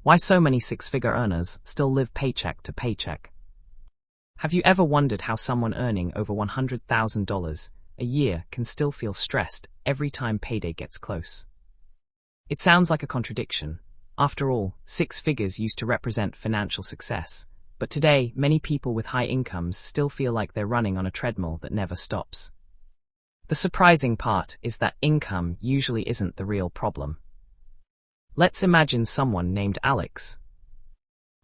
Why so many six-figure earners still live paycheck to paycheck? Have you ever wondered how someone earning over $100,000 a year can still feel stressed every time payday gets close? It sounds like a contradiction. After all, six figures used to represent financial success, but today many people with high incomes still feel like they're running on a treadmill that never stops. The surprising part is that income usually isn't the real problem. Let's imagine someone named Alex.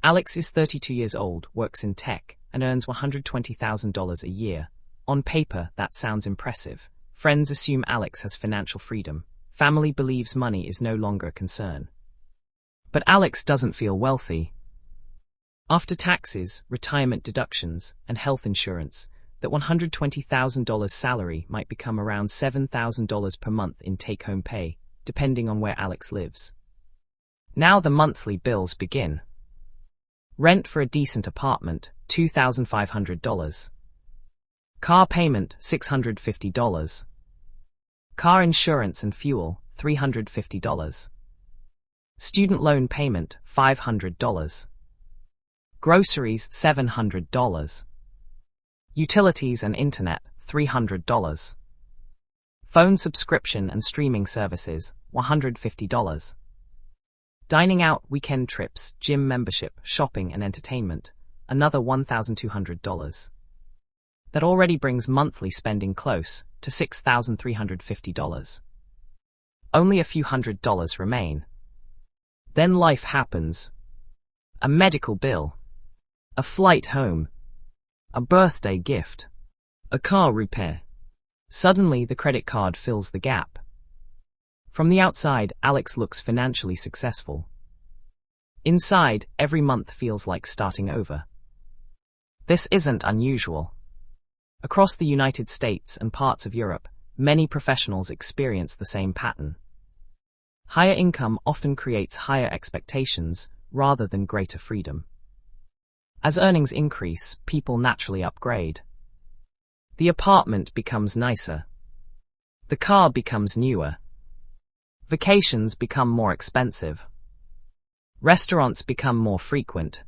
Alex is 32 years old, works in tech, and earns $120,000 a year. On paper, that sounds impressive. Friends assume Alex has financial freedom. Family believes money is no longer a concern. But Alex doesn't feel wealthy. After taxes, retirement deductions, and health insurance, that $120,000 salary might become around $7,000 per month in take-home pay, depending on where Alex lives. Now the monthly bills begin. Rent for a decent apartment, $2,500. Car payment, $650. Car insurance and fuel, $350. Student loan payment, $500. Groceries, $700. Utilities and internet, $300. Phone subscription and streaming services, $150. Dining out, weekend trips, gym membership, shopping and entertainment, another $1,200. That already brings monthly spending close to $6,350. Only a few $100s remain. Then life happens. A medical bill. A flight home. A birthday gift. A car repair. Suddenly the credit card fills the gap. From the outside, Alex looks financially successful. Inside, every month feels like starting over. This isn't unusual. Across the United States and parts of Europe, many professionals experience the same pattern. Higher income often creates higher expectations rather than greater freedom. As earnings increase, people naturally upgrade. The apartment becomes nicer. The car becomes newer. Vacations become more expensive. Restaurants become more frequent.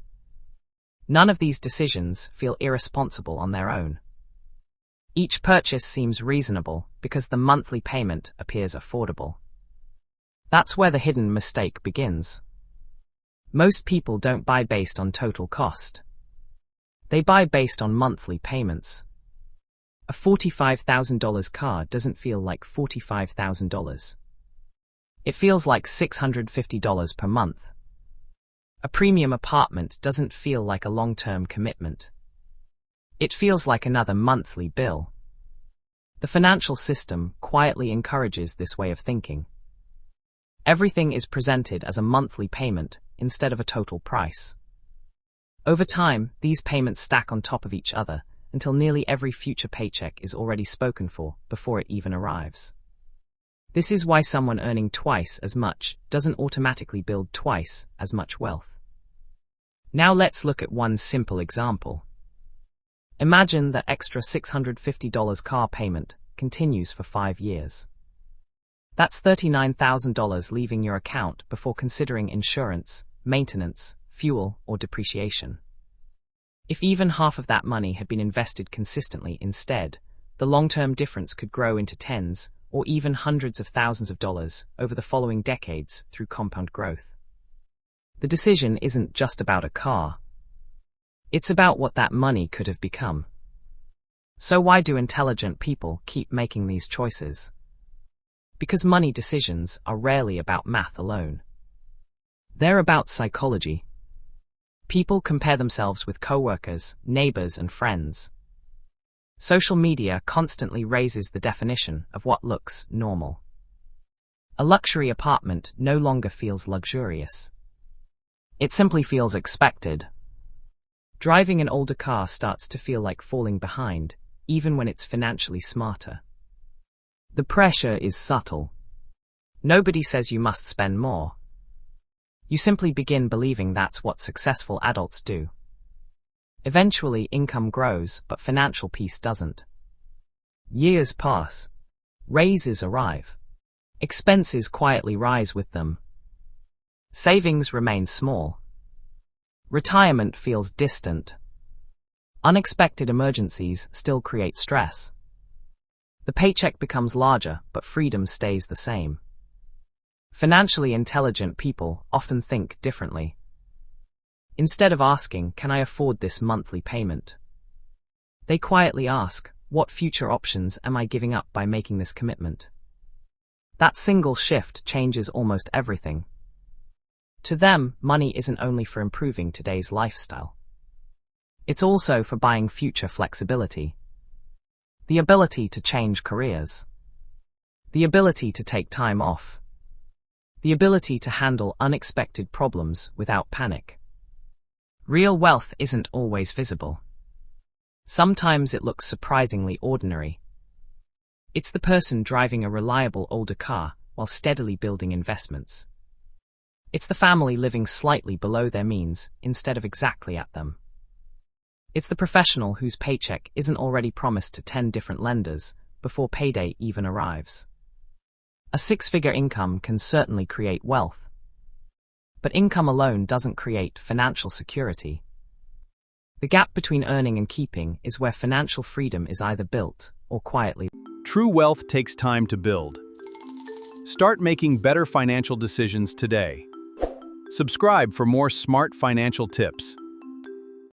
None of these decisions feel irresponsible on their own. Each purchase seems reasonable because the monthly payment appears affordable. That's where the hidden mistake begins. Most people don't buy based on total cost. They buy based on monthly payments. A $45,000 car doesn't feel like $45,000. It feels like $650 per month. A premium apartment doesn't feel like a long-term commitment. It feels like another monthly bill. The financial system quietly encourages this way of thinking. Everything is presented as a monthly payment instead of a total price. Over time, these payments stack on top of each other until nearly every future paycheck is already spoken for before it even arrives. This is why someone earning twice as much doesn't automatically build twice as much wealth. Now let's look at one simple example. Imagine that extra $650 car payment continues for 5 years. That's $39,000 leaving your account before considering insurance, maintenance, fuel, or depreciation. If even half of that money had been invested consistently instead, the long-term difference could grow into tens or even hundreds of thousands of dollars over the following decades through compound growth. The decision isn't just about a car. It's about what that money could have become. So why do intelligent people keep making these choices? Because money decisions are rarely about math alone. They're about psychology. People compare themselves with coworkers, neighbors, and friends. Social media constantly raises the definition of what looks normal. A luxury apartment no longer feels luxurious. It simply feels expected. Driving an older car starts to feel like falling behind, even when it's financially smarter. The pressure is subtle. Nobody says you must spend more. You simply begin believing that's what successful adults do. Eventually, income grows, but financial peace doesn't. Years pass. Raises arrive. Expenses quietly rise with them. Savings remain small. Retirement feels distant. Unexpected emergencies still create stress. The paycheck becomes larger, but freedom stays the same. Financially intelligent people often think differently. Instead of asking, "Can I afford this monthly payment?" they quietly ask, "What future options am I giving up by making this commitment?" That single shift changes almost everything. To them, money isn't only for improving today's lifestyle. It's also for buying future flexibility. The ability to change careers. The ability to take time off. The ability to handle unexpected problems without panic. Real wealth isn't always visible. Sometimes it looks surprisingly ordinary. It's the person driving a reliable older car while steadily building investments. It's the family living slightly below their means instead of exactly at them. It's the professional whose paycheck isn't already promised to 10 different lenders before payday even arrives. A six-figure income can certainly create wealth. But income alone doesn't create financial security. The gap between earning and keeping is where financial freedom is either built or quietly. True wealth takes time to build. Start making better financial decisions today. Subscribe for more smart financial tips.